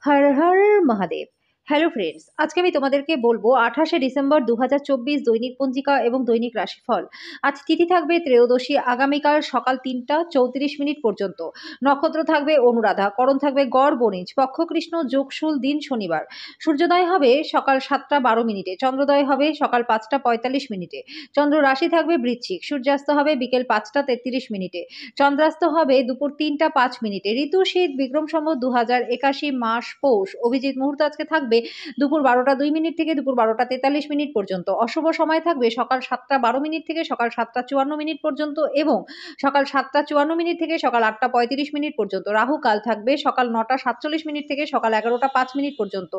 Har Har Mahadev. Hello friends, আজকে আমি তোমাদেরকে বলবো 28শে ডিসেম্বর 2024 দৈনিক পঞ্জিকা এবং দৈনিক রাশিফল। আজ তিথি থাকবে ত্রয়োদশী, আগামীকাল সকাল 3টা 34 মিনিট পর্যন্ত। নক্ষত্র থাকবে অনুরাধা, করণ থাকবে গড় বণিজ, পক্ষ কৃষ্ণ, যোগ শুল, দিন শনিবার। সূর্যোদয় হবে সকাল 7টা 12 মিনিটে, চন্দ্রোদয় হবে সকাল 5টা 45 মিনিটে। চন্দ্র রাশি থাকবে বৃশ্চিক, সূর্যাস্ত হবে বিকেল 5টা 33 মিনিটে, চন্দ্রাস্ত হবে দুপুর 3টা 5 মিনিটে। ঋতু শীত, বিক্রম সম্বত 2081, মাস পৌষ। অভিজিৎ মুহূর্ত আজকে থাকবে দুপুর 12টা 2 মিনিট থেকে দুপুর 12টা 43 মিনিট পর্যন্ত। অশুভ সময় থাকবে সকাল 7টা 12 মিনিট থেকে সকাল 7টা 54 মিনিট পর্যন্ত এবং সকাল 7টা 54 মিনিট থেকে সকাল 8টা 35 মিনিট পর্যন্ত। রাহু কাল থাকবে সকাল 9টা 47 মিনিট থেকে সকাল 11টা 5 মিনিট পর্যন্ত।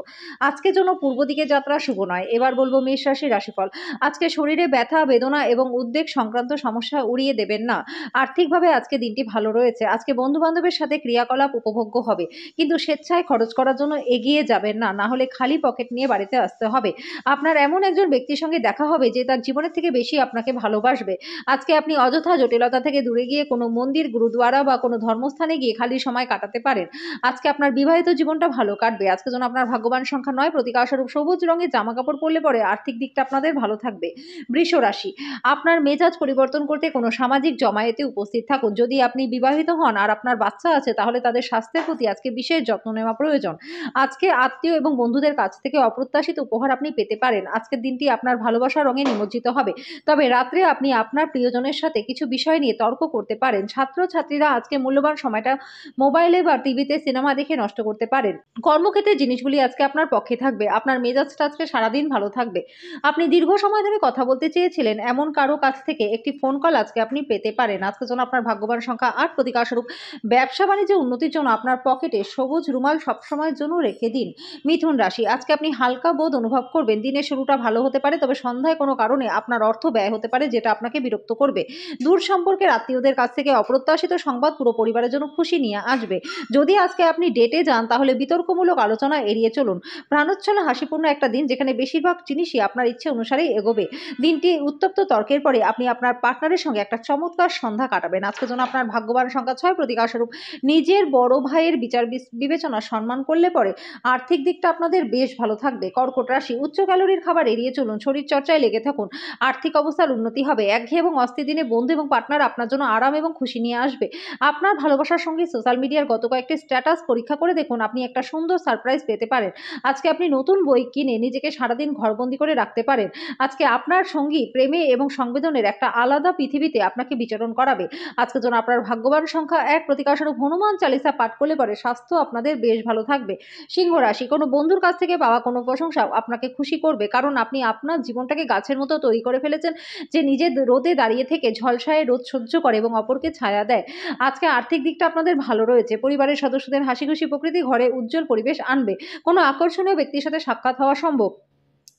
আজকের জন্য পূর্ব দিকে যাত্রা শুভ নয়। এবার বলবো মেষ রাশির রাশিফল। আজকে শরীরে ব্যথা, বেদনা এবং উদ্বেগ সংক্রান্ত সমস্যা উড়িয়ে দেবেন না। আর্থিকভাবে আজকে দিনটি ভালো রয়েছে। আজকে বন্ধু বান্ধবের সাথে ক্রিয়াকলাপ উপভোগ্য হবে, কিন্তু স্বেচ্ছায় খরচ করার জন্য এগিয়ে যাবেন না, না হলে খালি পকেট নিয়ে বাড়িতে আসতে হবে। আপনার এমন একজন ব্যক্তির সঙ্গে দেখা হবে যে তার জীবনের থেকে বেশি আপনাকে ভালোবাসবে। আজকে আপনি অযথা জটিলতা থেকে দূরে গিয়ে কোনো মন্দির, গুরুদ্বারা বা কোনো ধর্মস্থানে গিয়ে খালি সময় কাটাতে পারেন। আজকে আপনার বিবাহিত জীবনটা ভালো কাটবে। আজকে যেন আপনার ভাগ্যবান সংখ্যা 9, প্রতীকাস্বরূপ সবুজ রঙের জামা কাপড় পরলে পরে আর্থিক দিকটা আপনাদের ভালো থাকবে। বৃষ রাশি, আপনার মেজাজ পরিবর্তন করতে কোনো সামাজিক জমায়েতে উপস্থিত থাকুন। যদি আপনি বিবাহিত হন আর আপনার বাচ্চা আছে, তাহলে তাদের স্বাস্থ্যের প্রতি আজকে বিশেষ যত্ন নেওয়া প্রয়োজন। আজকে আত্মীয় এবং বন্ধুদের কাছ থেকে অপ্রত্যাশিত উপহার আপনি পেতে পারেন। আজকের দিনটি আপনার ভালোবাসার রঙে নিমজ্জিত হবে। তবে রাত্রে আপনি আপনার প্রিয়জনের সাথে কিছু বিষয় নিয়ে তর্ক করতে পারেন। ছাত্রছাত্রীরা আজকে মূল্যবান সময়টা মোবাইলে বা টিভিতে সিনেমা দেখে নষ্ট করতে পারেন। কর্মক্ষেত্রে জিনিসগুলি আজকে আপনার পক্ষে থাকবে। আপনার মেজাজটা আজকে সারাদিন ভালো থাকবে। আপনি দীর্ঘ সময় ধরে কথা বলতে চেয়েছিলেন এমন কারো কাছ থেকে একটি ফোন কল আজকে আপনি পেতে পারেন। আজকের জন্য আপনার ভাগ্যবান সংখ্যা 8, প্রতীকাস্বরূপ ব্যবসা বাণিজ্য উন্নতির জন্য আপনার পকেটে সবুজ রুমাল সবসময়ের জন্য রেখে দিন। মিথুন রাশি, আজকে আপনি হালকা বোধ অনুভব করবেন। দিনের শুরুটা ভালো হতে পারে, তবে সন্ধ্যায় কোনো কারণে আপনার অর্থ ব্যয় হতে পারে, যেটা আপনাকে বিরক্ত করবে। দূর সম্পর্কের আত্মীয়দের কাছ থেকে অপ্রত্যাশিত সংবাদ পুরো পরিবারের জন্য খুশি নিয়ে আসবে। যদি আজকে আপনি ডেটে যান, তাহলে বিতর্কমূলক আলোচনা এড়িয়ে চলুন। প্রাণোচ্ছল হাসিপূর্ণ একটা দিন, যেখানে বেশিরভাগ জিনিসই আপনার ইচ্ছে অনুসারেই এগোবে। দিনটি উত্তপ্ত তর্কের পরে আপনি আপনার পার্টনারের সঙ্গে একটা চমৎকার সন্ধ্যা কাটাবেন। আজকের জন্য আপনার ভাগ্যবান সংখ্যা 6, প্রতীকাস্বরূপ নিজের বড় ভাইয়ের বিচার বিবেচনা সম্মান করলে পরে আর্থিক দিকটা আপনাদের বেশ ভালো থাকবে। কর্কট রাশি, উচ্চ ক্যালোরির খাবার এড়িয়ে চলুন, শরীর চর্চায় লেগে থাকুন। আর্থিক অবস্থার উন্নতি হবে। একঘেয়ে এবং অস্থির দিনে বন্ধু এবং পার্টনার আপনার জন্য আরাম এবং খুশি নিয়ে আসবে। আপনার ভালোবাসার সঙ্গে সোশ্যাল মিডিয়ার গত কয়েকটি স্ট্যাটাস পরীক্ষা করে দেখুন, আপনি একটা সুন্দর সারপ্রাইজ পেতে পারেন। আজকে আপনি নতুন বই কিনে নিজেকে সারাদিন ঘরবন্দি করে রাখতে পারেন। আজকে আপনার সঙ্গী প্রেমে এবং সংবেদনের একটা আলাদা পৃথিবীতে আপনাকে বিচরণ করাবে। আজকের জন্য আপনার ভাগ্যবান সংখ্যা 1, প্রতীকাস্বরূপ হনুমান চালিসা পাঠ করলে পরে স্বাস্থ্য আপনাদের বেশ ভালো থাকবে। সিংহ রাশি, কোনো বন্ধুর কাছ থেকে পাওয়া কোনো প্রশংসা আপনাকে খুশি করবে, কারণ আপনি আপনার জীবনটাকে গাছের মতো তৈরি করে ফেলেছেন, যে নিজের রোদে দাঁড়িয়ে থেকে ঝলসায় রোদ সহ্য করে এবং অপরকে ছায়া দেয়। আজকে আর্থিক দিকটা আপনাদের ভালো রয়েছে। পরিবারের সদস্যদের হাসি খুশি প্রকৃতি ঘরে উজ্জ্বল পরিবেশ আনবে। কোনো আকর্ষণীয় ব্যক্তির সাথে সাক্ষাৎ হওয়া সম্ভব।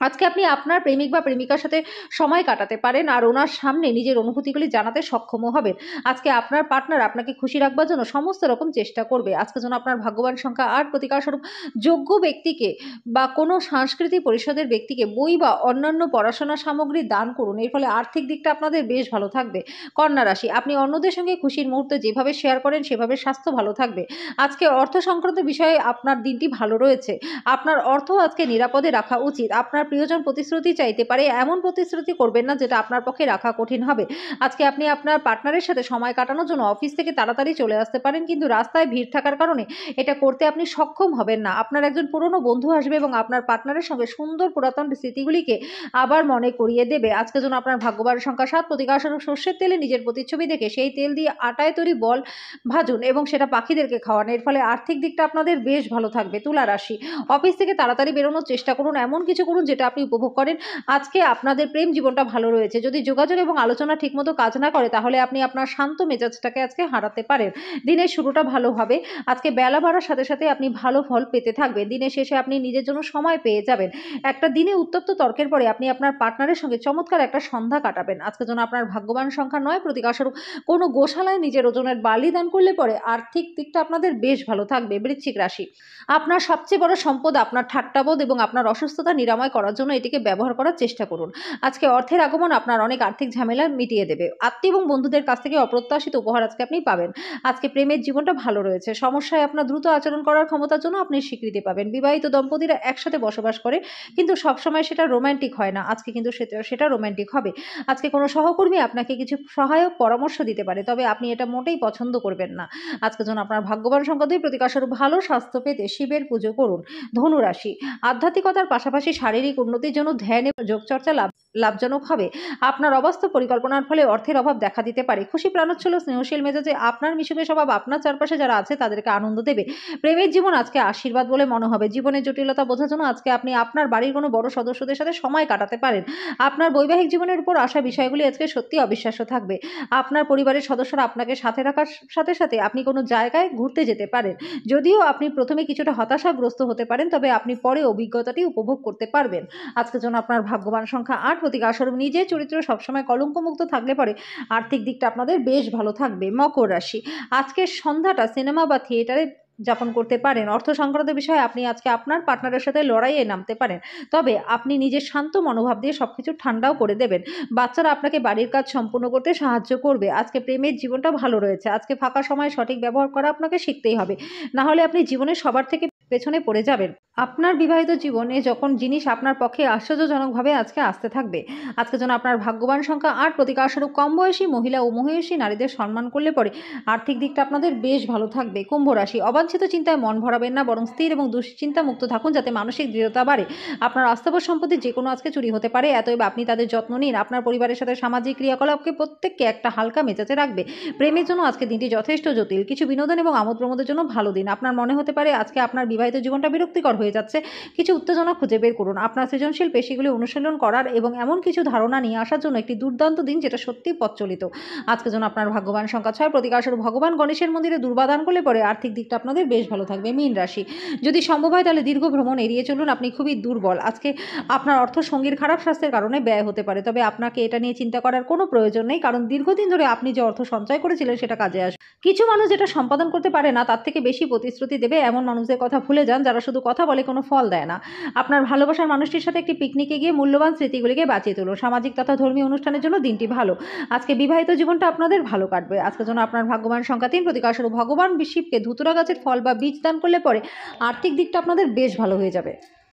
আজকে আপনি আপনার প্রেমিক বা প্রেমিকার সাথে সময় কাটাতে পারেন আর ওনার সামনে নিজের অনুভূতিগুলি জানাতে সক্ষমও হবেন। আজকে আপনার পার্টনার আপনাকে খুশি রাখবার জন্য সমস্ত রকম চেষ্টা করবে। আজকের জন্য আপনার ভাগ্যবান সংখ্যা 8, প্রতীকাস্বরূপ যোগ্য ব্যক্তিকে বা কোনো সাংস্কৃতিক পরিষদের ব্যক্তিকে বই বা অন্যান্য পড়াশোনা সামগ্রী দান করুন। এর ফলে আর্থিক দিকটা আপনাদের বেশ ভালো থাকবে। কন্যা রাশি, আপনি অন্যদের সঙ্গে খুশির মুহূর্তে যেভাবে শেয়ার করেন সেভাবে স্বাস্থ্য ভালো থাকবে। আজকে অর্থ সংক্রান্ত বিষয়ে আপনার দিনটি ভালো রয়েছে। আপনার অর্থ আজকে নিরাপদে রাখা উচিত। আপনার প্রিয়জন প্রতিশ্রুতি চাইতে পারে, এমন প্রতিশ্রুতি করবেন না যেটা আপনার পক্ষে রাখা কঠিন হবে। আজকে আপনি আপনার পার্টনারের সাথে সময় কাটানোর জন্য অফিস থেকে তাড়াতাড়ি চলে আসতে পারেন, কিন্তু রাস্তায় ভিড় থাকার কারণে এটা করতে আপনি সক্ষম হবেন না। আপনার একজন পুরনো বন্ধু আসবে এবং আপনার পার্টনারের সঙ্গে সুন্দর পুরাতন স্মৃতিগুলিকে আবার মনে করিয়ে দেবে। আজকের জন্য আপনার ভাগ্যবান সংখ্যা 7, প্রতীকাস্বরূপ সর্ষের তেলে নিজের প্রতিচ্ছবি দেখে সেই তেল দিয়ে আটায় তৈরি বল ভাজুন এবং সেটা পাখিদেরকে খাওয়ান। এর ফলে আর্থিক দিকটা আপনাদের বেশ ভালো থাকবে। তুলা রাশি, অফিস থেকে তাড়াতাড়ি বেরোনোর চেষ্টা করুন, এমন কিছু করুন যেটা আপনি উপভোগ করেন। আজকে আপনাদের প্রেম জীবনটা ভালো রয়েছে। যদি যোগাযোগ এবং আলোচনা ঠিকমতো কাজ না করে, তাহলে আপনি আপনার শান্ত মেজাজটাকে আজকে হারাতে পারেন। দিনের শুরুটা ভালো হবে। আজকে বেলা বাড়ার সাথে সাথে আপনি ভালো ফল পেতে থাকবেন। দিনের শেষে আপনি নিজের জন্য সময় পেয়ে যাবেন। একটা দিনে উত্তপ্ত তর্কের পরে আপনি আপনার পার্টনারের সঙ্গে চমৎকার একটা সন্ধ্যা কাটাবেন। আজকের জন্য আপনার ভাগ্যবান সংখ্যা 9, প্রতীকাস্বরূপ কোনো গোশালায় নিজের ওজনের বালি দান করলে পরে আর্থিক দিকটা আপনাদের বেশ ভালো থাকবে। বৃশ্চিক রাশি, আপনার সবচেয়ে বড় সম্পদ আপনার ঠাট্টাবোধ এবং আপনার অসুস্থতা নিরাময় করার করার জন্য এটিকে ব্যবহার করার চেষ্টা করুন। আজকে অর্থের আগমন আপনার অনেক আর্থিক ঝামেলা মিটিয়ে দেবে। আত্মীয় এবং বন্ধুদের কাছ থেকে অপ্রত্যাশিত উপহার আজকে আপনি পাবেন। আজকে প্রেমের জীবনটা ভালো রয়েছে। সমস্যায় আপনার দ্রুত আচরণ করার ক্ষমতার জন্য আপনি স্বীকৃতি পাবেন। বিবাহিত দম্পতিরা একসাথে বসবাস করে, কিন্তু সবসময় সেটা রোমান্টিক হয় না। আজকে কিন্তু সেটা রোমান্টিক হবে। আজকে কোনো সহকর্মী আপনাকে কিছু সহায়ক পরামর্শ দিতে পারে, তবে আপনি এটা মোটেই পছন্দ করবেন না। আজকের জন্য আপনার ভাগ্যবান সংখ্যা 2, প্রতিকারস্বরূপ ভালো স্বাস্থ্য পেতে শিবের পুজো করুন। ধনু রাশি, আধ্যাত্মিকতার পাশাপাশি শারীরিক উন্নতির জন্য ধ্যান এবং যোগচর্চা লাভজনক হবে। আপনার অবাস্তব পরিকল্পনার ফলে অর্থের অভাব দেখা দিতে পারে। খুশি প্রাণোচ্ছল স্নেহশীল মেজাজে আপনার মিশুকে স্বভাব আপনার চারপাশে যারা আছে তাদেরকে আনন্দ দেবে। প্রেমের জীবন আজকে আশীর্বাদ বলে মনে হবে। জীবনের জটিলতা বোঝার জন্য আজকে আপনি আপনার বাড়ির কোনো বড় সদস্যদের সাথে সময় কাটাতে পারেন। আপনার বৈবাহিক জীবনের উপর আসা বিষয়গুলি আজকে সত্যি অবিশ্বাস্য থাকবে। আপনার পরিবারের সদস্যরা আপনাকে সাথে রাখার সাথে সাথে আপনি কোনো জায়গায় ঘুরতে যেতে পারেন। যদিও আপনি প্রথমে কিছুটা হতাশাগ্রস্ত হতে পারেন, তবে আপনি পরে অভিজ্ঞতাটি উপভোগ করতে পারবেন। আজকের জন্য আপনার ভাগ্যবান সংখ্যা 8, প্রতিকারস্বরূপ নিজের চরিত্র সবসময় কলঙ্কমুক্ত থাকলে পরে আর্থিক দিকটা আপনাদের বেশ ভালো থাকবে। মকর রাশি, আজকের সন্ধ্যাটা সিনেমা বা থিয়েটারে যাপন করতে পারেন। অর্থ সংক্রান্ত বিষয়ে আপনি আজকে আপনার পার্টনারের সাথে লড়াইয়ে নামতে পারেন, তবে আপনি নিজের শান্ত মনোভাব দিয়ে সবকিছু ঠান্ডাও করে দেবেন। বাচ্চারা আপনাকে বাড়ির কাজ সম্পূর্ণ করতে সাহায্য করবে। আজকে প্রেমের জীবনটা ভালো রয়েছে। আজকে ফাঁকা সময় সঠিক ব্যবহার করা আপনাকে শিখতেই হবে, না হলে আপনি জীবনে সবার থেকে পেছনে পড়ে যাবেন। আপনার বিবাহিত জীবনে যখন জিনিস আপনার পক্ষে আশ্চর্যজনকভাবে আজকে আসতে থাকবে। আজকের জন্য আপনার ভাগ্যবান সংখ্যা 8, প্রতিকারস্বরূপ কম বয়সী মহিলা ও মহিষী নারীদের সম্মান করলে পরে আর্থিক দিকটা আপনাদের বেশ ভালো থাকবে। কুম্ভ রাশি, অবাঞ্ছিত চিন্তায় মন ভরাবেন না, বরং স্থির এবং দুশ্চিন্তা মুক্ত থাকুন যাতে মানসিক দৃঢ়তা বাড়ে। আপনার আস্থাবর সম্পত্তি যে কোনো আজকে চুরি হতে পারে, অতএব আপনি তাদের যত্ন নিন। আপনার পরিবারের সাথে সামাজিক ক্রিয়াকলাপকে প্রত্যেককে একটা হালকা মেজাজে রাখবে। প্রেমের জন্য আজকে দিনটি যথেষ্ট জটিল। কিছু বিনোদন এবং আমোদ প্রমোদের জন্য ভালো দিন। আপনার মনে হতে পারে আজকে আপনার বিবাহিত জীবনটা বিরক্তিকর হয়ে যাচ্ছে। কিছু উত্তেজনা খুঁজে বের করুন। আপনার সৃজনশীল পেশিগুলি অনুশীলন করার এবং এমন কিছু ধারণা নিয়ে আসার জন্য একটি দুর্দান্ত দিন, যেটা সত্যিই প্রচলিত। আজকের জন্য আপনার ভাগ্যবান সংখ্যা 6, প্রতিকারস্বরূপ ভগবান গণেশের মন্দিরে দুর্বাদান করলে পরে আর্থিক দিকটা আপনাদের বেশ ভালো থাকবে। মীন রাশি, যদি সম্ভব হয় তাহলে দীর্ঘ ভ্রমণ এড়িয়ে চলুন। আপনি খুবই দুর্বল। আজকে আপনার অর্থ সঙ্গীর খারাপ স্বাস্থ্যের কারণে ব্যয় হতে পারে, তবে আপনাকে এটা নিয়ে চিন্তা করার কোনো প্রয়োজন নেই, কারণ দীর্ঘদিন ধরে আপনি যে অর্থ সঞ্চয় করেছিলেন সেটা কাজে আসবে। কিছু মানুষ যেটা সম্পাদন করতে পারে না তার থেকে বেশি প্রতিশ্রুতি দেবে, এমন মানুষদের কথা ভুলে যান যারা শুধু কথা বলে কোনো ফল দেয় না। আপনার ভালোবাসার মানুষটির সাথে একটি পিকনিকে গিয়ে মূল্যবান স্মৃতিগুলিকে বাঁচিয়ে তুলুন। সামাজিক তথা ধর্মীয় অনুষ্ঠানের জন্য দিনটি ভালো। আজকে বিবাহিত জীবনটা আপনাদের ভালো কাটবে। আজকের জন্য আপনার ভাগ্যবান সংখ্যা 3, প্রতিকারস্বরূপ ভগবান শিবকে ধুতুরা গাছের ফল বা বীজ দান করলে পরে আর্থিক দিকটা আপনাদের বেশ ভালো হয়ে যাবে।